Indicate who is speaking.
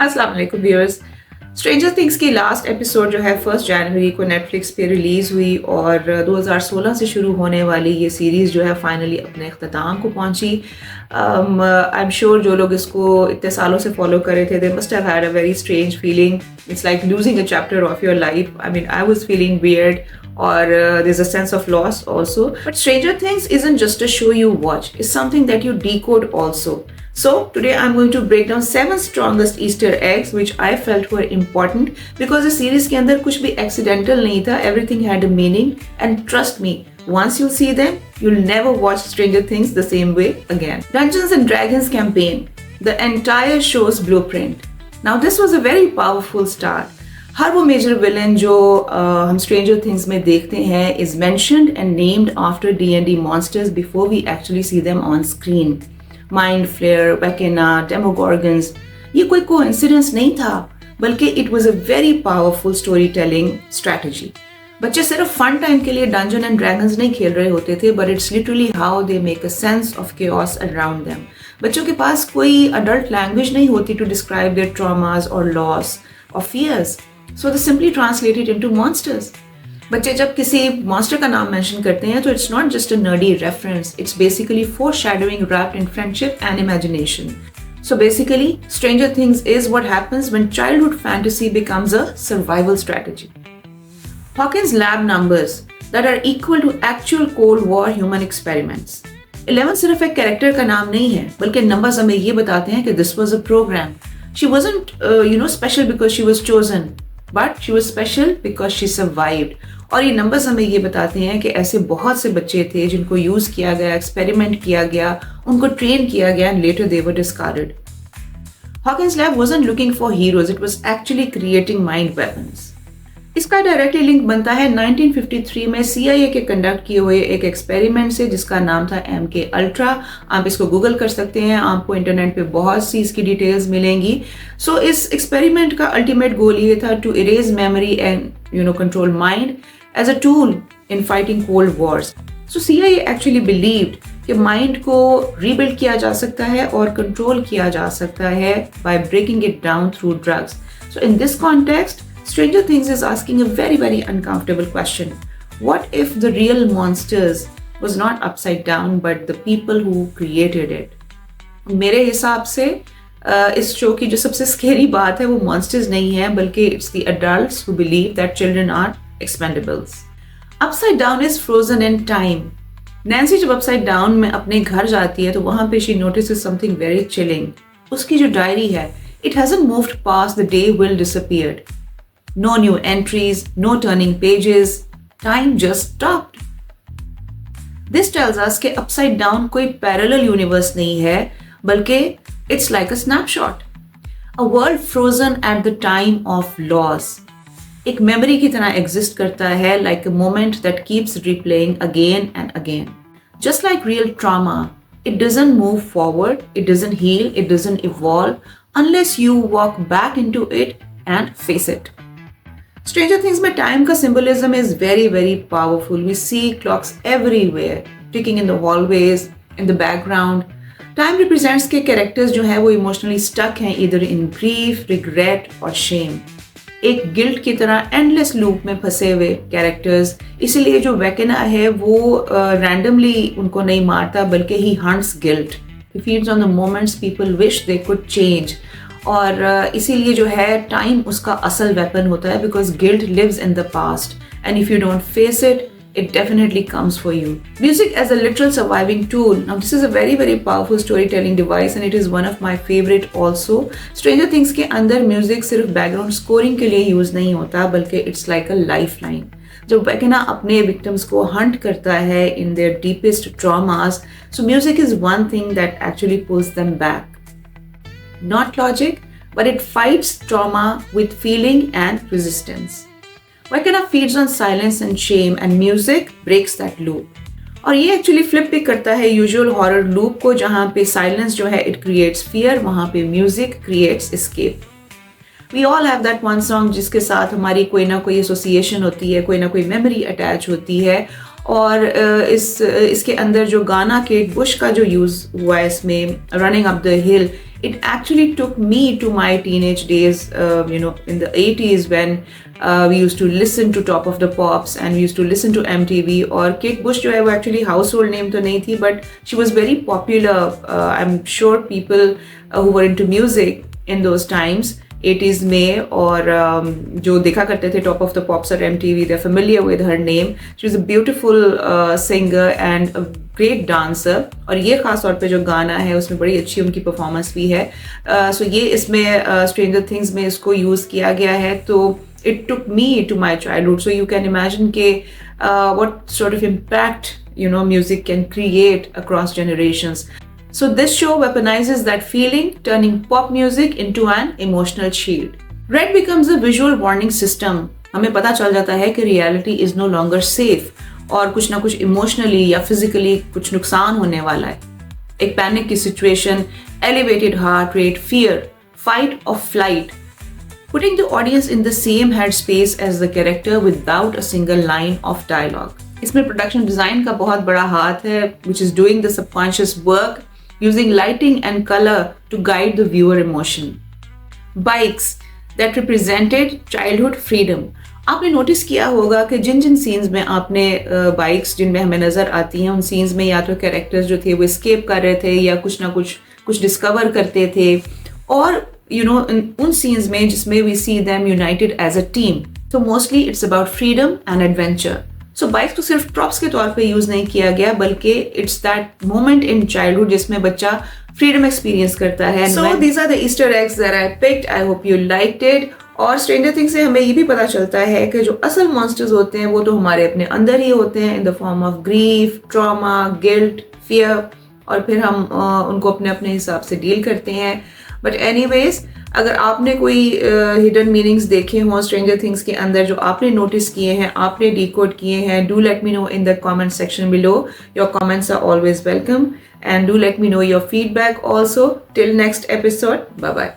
Speaker 1: अस्सलाम वालेकुम viewers. Stranger things की लास्ट एपिसोड जो है 1 जनवरी को नेटफ्लिक्स पे रिलीज़ हुई और 2016 से शुरू होने वाली ये सीरीज़ जो है फाइनली अपने अख्ताम को पहुंची। आई एम श्योर जो लोग इसको इतने सालों से फॉलो कर रहे थे they must have had a very strange feeling. It's like losing a chapter of your life. I mean I was feeling weird or there's a sense of loss also. But Stranger Things isn't just a show you watch, it's something that you decode also. So today I'm going to break down 7 strongest Easter eggs which I felt were important because the series के अंदर कुछ भी accidental नहीं था, everything had a meaning and trust me, once you see them, you'll never watch Stranger Things the same way again. Dungeons and Dragons campaign, the entire show's blueprint. Now this was a very powerful start. हर वो major villain जो हम stranger things में देखते हैं is mentioned and named after D&D monsters before we actually see them on screen. Mind flayer, Vecna, Demogorgons, ये कोई coincidence नहीं था बल्कि it was a very powerful story telling strategy. बच्चे सिर्फ फन टाइम के लिए डंजन एंड ड्रैगन्स नहीं खेल रहे होते थे but it's literally how they make a sense of chaos around them. बच्चों के पास कोई अडल्ट लैंग्वेज नहीं होती टू डिस्क्राइब देयर ट्रॉमास और लॉस और fears, so they simply translate it into monsters. बच्चे जब किसी monster का नाम mention करते हैं तो it's not just a nerdy reference, it's basically foreshadowing wrapped in friendship and imagination. So basically, Stranger Things is what happens when childhood fantasy becomes a survival strategy. Hawkins' lab numbers that are equal to actual Cold War human experiments. 11 सिर्फ एक character का नाम नहीं है बल्कि numbers हमें ये बताते हैं कि this was a program. She wasn't, special because she was chosen. But she was special because she survived. और ये नंबर्स हमें ये बताते हैं कि ऐसे बहुत से बच्चे थे जिनको यूज किया गया, एक्सपेरिमेंट किया गया, उनको ट्रेन किया गया and later they were discarded. Hawkins lab wasn't looking for heroes, it was actually creating mind weapons. इसका डायरेक्टली लिंक बनता है 1953 में CIA के कंडक्ट किए हुए एक एक्सपेरिमेंट से जिसका नाम था MK अल्ट्रा। आप इसको गूगल कर सकते हैं, आपको इंटरनेट पे बहुत सी इसकी डिटेल्स मिलेंगी। सो इस एक्सपेरिमेंट का अल्टीमेट गोल ये था to erase memory and control mind as a tool in fighting cold wars. So CIA actually believed कि माइंड को रीबिल्ड किया जा सकता है और कंट्रोल किया जा सकता है by breaking it down through drugs. So in this context Stranger Things is asking a very, very uncomfortable question. What if the real monsters was not upside down but the people who created it? मेरे हिसाब से इस show की जो सबसे scary बात है वो monsters नहीं है बल्कि it's the adults who believe that children are expendables. Upside down is frozen in time. Nancy जब upside down में अपने घर जाती है तो वहाँ पे she notices something very chilling. उसकी जो डायरी है it hasn't moved past the day Will disappeared. No new entries, no turning pages, time just stopped. This tells us कि upside down कोई parallel universe नहीं है बल्कि it's like a snapshot. A world frozen at the time of loss. एक memory की तरह exist करता है like a moment that keeps replaying again and again. Just like real trauma, it doesn't move forward, it doesn't heal, it doesn't evolve unless you walk back into it and face it. Stranger Things में time का symbolism is very, very powerful. We see clocks everywhere, ticking in the hallways, in the background. Time represents के characters जो हैं वो emotionally stuck हैं either in grief, regret or shame. एक guilt की तरह endless loop में फंसे हुए characters. इसीलिए जो वेकेना है वो randomly उनको नहीं मारता बल्कि he hunts guilt. He feeds on the moments people wish they could change. और इसीलिए जो है टाइम उसका असल वेपन होता है because guilt lives in the past and if you don't face it it definitely comes for you. Music as a literal surviving tool. Now this is a very, very powerful storytelling device and it is one of my favorite also. Stranger Things के अंदर music सिर्फ background scoring के लिए use नहीं होता बल्कि it's like a lifeline. जब वेकेना अपने victims को hunt करता है in their deepest traumas, so music is one thing that actually pulls them back. Not logic, but it fights trauma with feeling and resistance. Vekeana feeds on silence and shame and music breaks that loop. और ये actually flip भी करता है usual horror loop को जहाँ पे silence जो है इट क्रिएट्स फियर, वहाँ पे music creates escape. We all have that one song जिसके साथ हमारी कोई ना कोई एसोसिएशन होती है, कोई ना कोई मेमोरी अटैच होती है और इसके अंदर जो गाना केट बुश का जो यूज़ हुआ है इसमें, running up the hill, it actually took me to my teenage days, in the 80s when we used to listen to Top of the Pops and we used to listen to MTV. और Kate Bush जो है वो actually household name तो नहीं थी, but she was very popular. I'm sure people who were into music in those times 80s में और जो देखा करते थे टॉप ऑफ द पॉप्स और MTV, they're familiar with her name. She was a beautiful singer and a great dancer. और ये खास तौर पे जो गाना है उसमें बड़ी अच्छी उनकी परफॉर्मेंस भी है. सो ये इसमें स्ट्रेंजर थिंग्स में इसको यूज़ किया गया है. तो it took me to my childhood. So you can imagine के what sort of impact music can create across generations. So this show weaponizes that feeling, turning pop music into an emotional shield. Red becomes a visual warning system. हमें पता चल जाता है कि reality is no longer safe और कुछ ना कुछ emotionally या physically कुछ नुकसान होने वाला है. एक panic की situation, elevated heart rate, fear, fight or flight, putting the audience in the same headspace as the character without a single line of dialogue. इसमें production design का बहुत बड़ा हाथ है, which is doing the subconscious work, using lighting and color to guide the viewer emotion. Bikes that represented childhood freedom. आपने notice किया होगा कि जिन जिन सीन्स में आपने बाइक्स जिनमें हमें नज़र आती हैं, उन सीन्स में या तो कैरेक्टर्स जो थे वो एस्केप कर रहे थे या कुछ ना कुछ डिस्कवर करते थे, और उन सीन्स में जिसमें we see them united as a team. So mostly it's about freedom and adventure. So bikes को सिर्फ प्रॉप्स के तौर पे यूज़ नहीं किया गया, बल्कि it's that moment in childhood जिसमें बच्चा फ्रीडम एक्सपीरियंस करता है. So these are the Easter eggs that I picked. I hope you liked it. और स्ट्रेंजर थिंग्स से हमें ये भी पता चलता है कि जो असल मॉन्स्टर्स होते हैं वो तो हमारे अपने अंदर ही होते हैं, in the form of grief, trauma, guilt, fear, और फिर हम उनको अपने अपने हिसाब से डील करते हैं. बट एनीवेज, अगर आपने कोई हिडन मीनिंग्स देखे हों स्ट्रेंजर थिंग्स के अंदर जो आपने नोटिस किए हैं, आपने डिकोड किए हैं, do let me know in the comment section below. Your comments are always welcome, and do let me know your feedback also. Till next episode, bye bye.